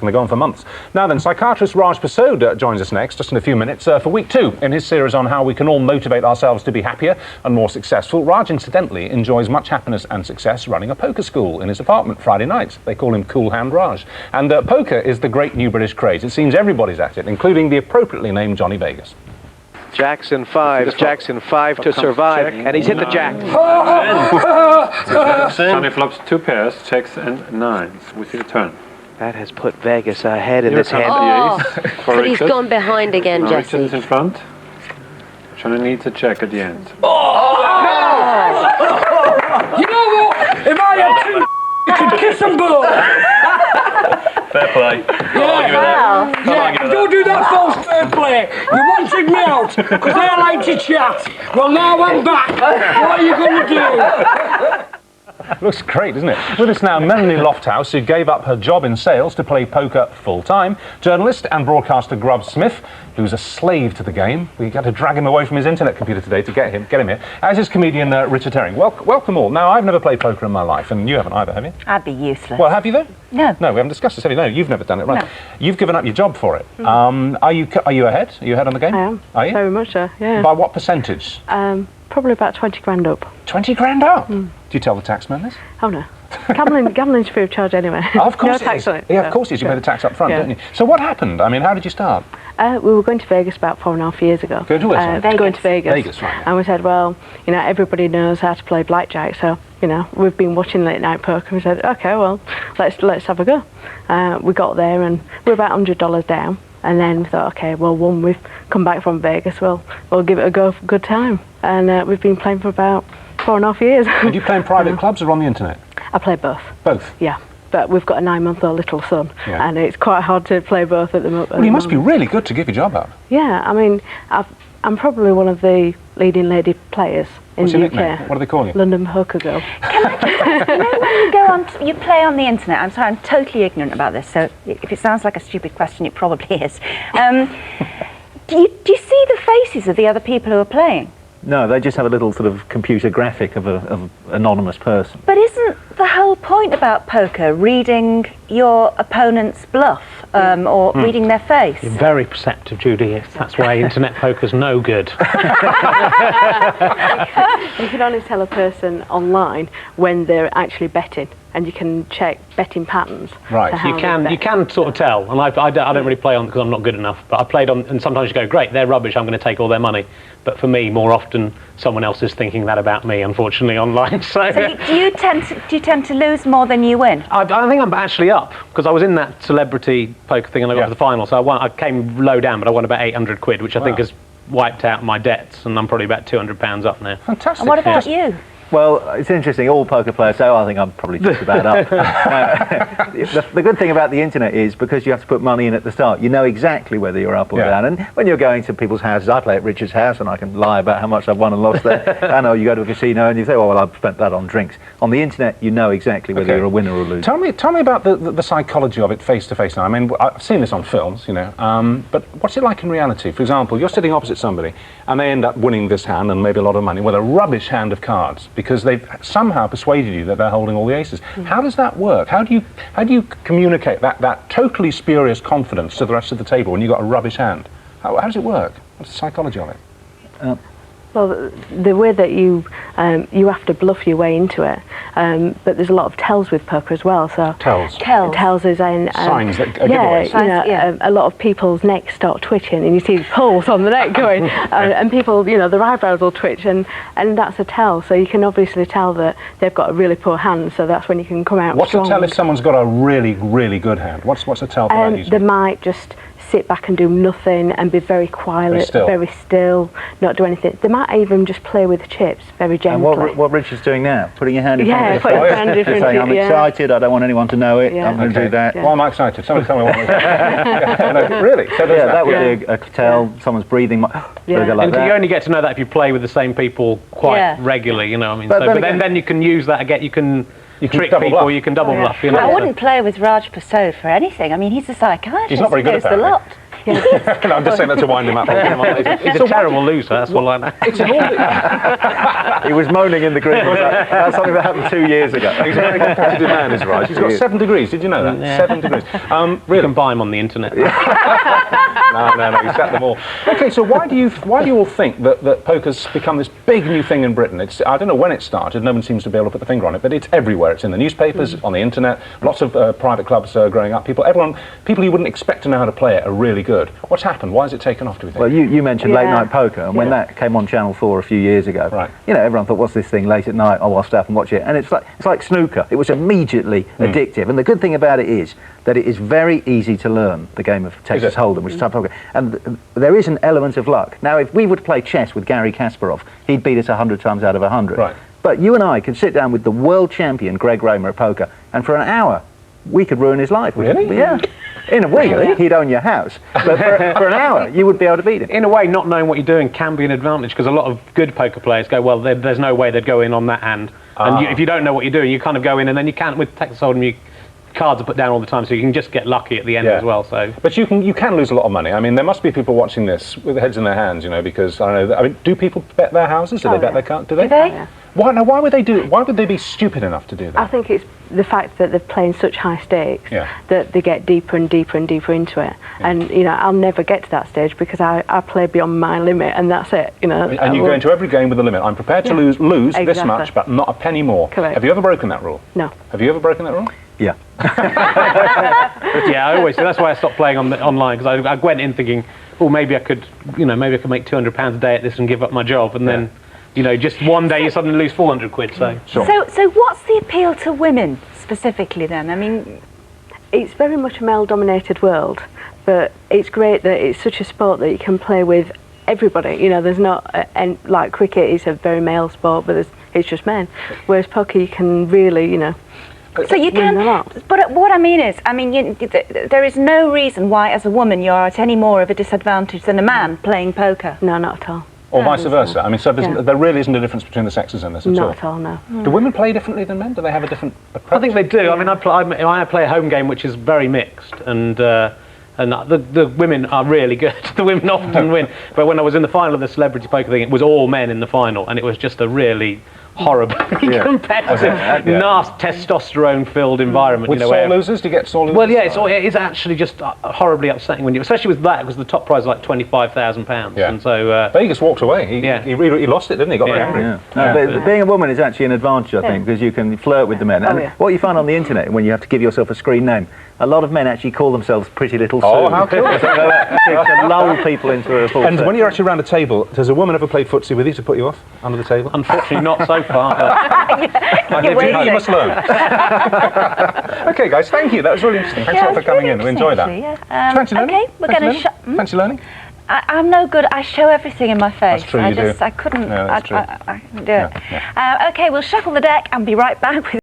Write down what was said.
going to go on for months. Now then, psychiatrist Raj Pasod joins us next, just in a few minutes, for week 2 in his series on how we can all motivate ourselves to be happier and more successful. Raj, incidentally, enjoys much happiness and success running a poker school in his apartment Friday nights. They call him Cool Hand Raj. And poker is the great new British craze. It seems everybody's at it, including the appropriately named Johnny Vegas. Jackson 5 to survive, and he's hit the jack. Johnny flops 2 pairs, checks and 9s with your turn. That has put Vegas ahead in this hand. Oh, but he's gone behind again, Jesse. Richard's in front. Johnny needs a check at the end. You know what? If I had 2, you could kiss them both. Fair play. Don't do that false fair play. You wanted me out because I like to chat. Well, now I'm back. What are you going to do? Looks great, doesn't it? With us now, Melanie Lofthouse, who gave up her job in sales to play poker full-time. Journalist and broadcaster Grub Smith, who's a slave to the game. We had to drag him away from his internet computer today to get him here. As is comedian Richard Herring. Welcome all. Now, I've never played poker in my life, and you haven't either, have you? I'd be useless. Well, have you though? No. No, we haven't discussed this, have you? No, you've never done it, right? No. You've given up your job for it. Are you ahead? Are you ahead on the game? I am. Are you? Very much so, yeah. By what percentage? Probably about 20 grand up. 20 grand up? Do you tell the taxman this? Oh no. Gambling's free of charge anyway. Oh, of course no tax on it. Yeah, of course it is. You pay the tax up front, don't you? So what happened? I mean, how did you start? We were going to Vegas about 4.5 years ago. Going to where? Going to Vegas. Vegas, right. And we said, well, you know, everybody knows how to play blackjack, so, you know, we've been watching late night poker, and we said, okay, well, let's have a go. We got there and we were about $100 down, and then we thought, okay, well, we've come back from Vegas, we'll give it a go for a good time. And we've been playing for about 4.5 years. Did you play in private clubs or on the internet? I play both. Both? Yeah. But we've got a 9-month-old little son, and it's quite hard to play both at the moment. Well, you must be really good to give your job up. Yeah, I mean, I'm probably one of the leading lady players in What's the your UK. nickname? What do they call you? London Poker Girl. Can I just, you know, when you go on, you play on the internet. I'm sorry, I'm totally ignorant about this. So if it sounds like a stupid question, it probably is. Do you see the faces of the other people who are playing? No, they just have a little sort of computer graphic of an anonymous person. But isn't the whole point about poker reading your opponent's bluff or reading their face? You're very perceptive, Judy. That's why internet poker's no good. You can only tell a person online when they're actually betting, and you can check betting patterns. Right. You can sort of tell, and I don't really play on because I'm not good enough, but I played on, and sometimes you go, great, they're rubbish, I'm going to take all their money. But for me, more often, someone else is thinking that about me, unfortunately, online. So do you tend to lose more than you win? I think I'm actually up, because I was in that celebrity poker thing and I got to the final, so I came low down, but I won about 800 quid, which I think has wiped out my debts, and I'm probably about £200 up now. Fantastic. And what about you? Well, it's interesting, all poker players say, oh, I think I'm probably just about up. The good thing about the internet is, because you have to put money in at the start, you know exactly whether you're up or down. And when you're going to people's houses, I play at Richard's house and I can lie about how much I've won and lost there. I know you go to a casino and you say, oh, well, I've spent that on drinks. On the internet, you know exactly whether you're a winner or a loser. Tell me about the psychology of it face to face now. I mean, I've seen this on films, you know, but what's it like in reality? For example, you're sitting opposite somebody and they end up winning this hand and maybe a lot of money with a rubbish hand of cards because they've somehow persuaded you that they're holding all the aces. How does that work? How do you communicate that totally spurious confidence to the rest of the table when you've got a rubbish hand? How does it work? What's the psychology of it? Well, the way that you have to bluff your way into it, but there's a lot of tells with poker as well. So tells is in signs that are giveaways. A lot of people's necks start twitching, and you see the pulse on the neck going, and people, you know, their eyebrows will twitch, and that's a tell. So you can obviously tell that they've got a really poor hand. So that's when you can come out. What's strong. a tell if someone's got a really, really good hand? What's a tell for that usually? They might just sit back and do nothing and be very quiet, very still, not do anything. They might even just play with the chips very gently. And what Richard's doing now, putting your hand in front of putting your hand in front of saying, I'm excited, I don't want anyone to know it, I'm going to do that. Why am I excited? Somebody tell me what really? So that would be a tell, someone's breathing. Like and that. you only get to know that if you play with the same people quite regularly, you know. I mean, but then you can use that again. You can trick people, you can double bluff. You know? I wouldn't play with Raj Pasod for anything. I mean, he's a psychiatrist. He's not very good at that. No, I'm just saying that to wind him up. He's a terrible loser, that's all I know. It's an all. He was moaning in the green room. That's something that happened 2 years ago. He's a very competitive man, is right. He's got 7 degrees. Did you know that? Yeah. 7 degrees. You Really? can buy him on the internet. No, he set them all. Okay, so why do you all think that poker's become this big new thing in Britain? I don't know when it started. No one seems to be able to put the finger on it, but it's everywhere. It's in the newspapers, on the internet. Lots of private clubs growing up. People you wouldn't expect to know how to play it are really good. What's happened? Why has it taken off? Do we think? Well, you mentioned late night poker, and when that came on Channel 4 a few years ago, right. You know, everyone thought, "What's this thing late at night? I'll stay up and watch it." And it's like snooker. It was immediately addictive. And the good thing about it is that it is very easy to learn the game of Texas Hold'em, which is type poker, and there is an element of luck. Now, if we would play chess with Gary Kasparov, he'd beat us 100 times out of 100. Right. But you and I could sit down with the world champion Greg Raymer at poker, and for an hour, we could ruin his life. Really? Yeah. In a week, he'd own your house. But for an hour, you would be able to beat him. In a way, not knowing what you're doing can be an advantage, because a lot of good poker players go, well, there's no way they'd go in on that hand. And if you don't know what you're doing, you kind of go in, and then you can't, with Texas Hold'em, cards are put down all the time, so you can just get lucky at the end as well. So, but you can lose a lot of money. I mean, there must be people watching this with their heads in their hands, you know, because I don't know. I mean, do people bet their houses? Do they bet their cards? Do they? Yeah. Why would they do it? Why would they be stupid enough to do that? I think it's the fact that they're playing such high stakes that they get deeper and deeper and deeper into it. Yeah. And you know, I'll never get to that stage because I play beyond my limit, and that's it. You know. And you go into every game with a limit. I'm prepared to lose this much, but not a penny more. Correct. Have you ever broken that rule? No. Have you ever broken that rule? Yeah. Yeah, I always. That's why I stopped playing online, because I went in thinking, oh, maybe I could make £200 a day at this and give up my job, and then, you know, just one day you suddenly lose 400 quid. So. Sure. So what's the appeal to women specifically then? I mean, it's very much a male-dominated world, but it's great that it's such a sport that you can play with everybody. You know, there's not and like cricket is a very male sport, but it's just men. Whereas poker, you can really, you know. So you can, but what I mean is, there is no reason why, as a woman, you are at any more of a disadvantage than a man playing poker. No, not at all. Or vice versa. I mean, so there really isn't a difference between the sexes in this at all? Not at all, no. Do women play differently than men? Do they have a different approach? I think they do. I mean, I play a home game which is very mixed, and the women are really good. The women often win. But when I was in the final of the celebrity poker thing, it was all men in the final, and it was just a really horribly competitive, nasty, testosterone-filled environment. With sore losers? Do you get sore losers? Well, yeah, it's actually just horribly upsetting when especially with that, because the top prize is like £25,000. Yeah. And so Vegas walked away. He lost it, didn't he? Got very angry. Yeah. But being a woman is actually an advantage, I think, because you can flirt with the men. And what you find on the internet when you have to give yourself a screen name, a lot of men actually call themselves Pretty Little Sue. Oh, how cool. To lull people into a false. And when you're actually around a table, does a woman ever play footsie with you to put you off under the table? Unfortunately, not so far. You must learn. Okay, guys, thank you. That was really interesting. Thanks a lot for coming in. We enjoyed that. Fancy learning? Okay, we're going to Fancy learning? I'm no good. I show everything in my face. That's true, you do. I couldn't. Yeah, that's true. I couldn't do it. Okay, we'll shuffle the deck and be right back with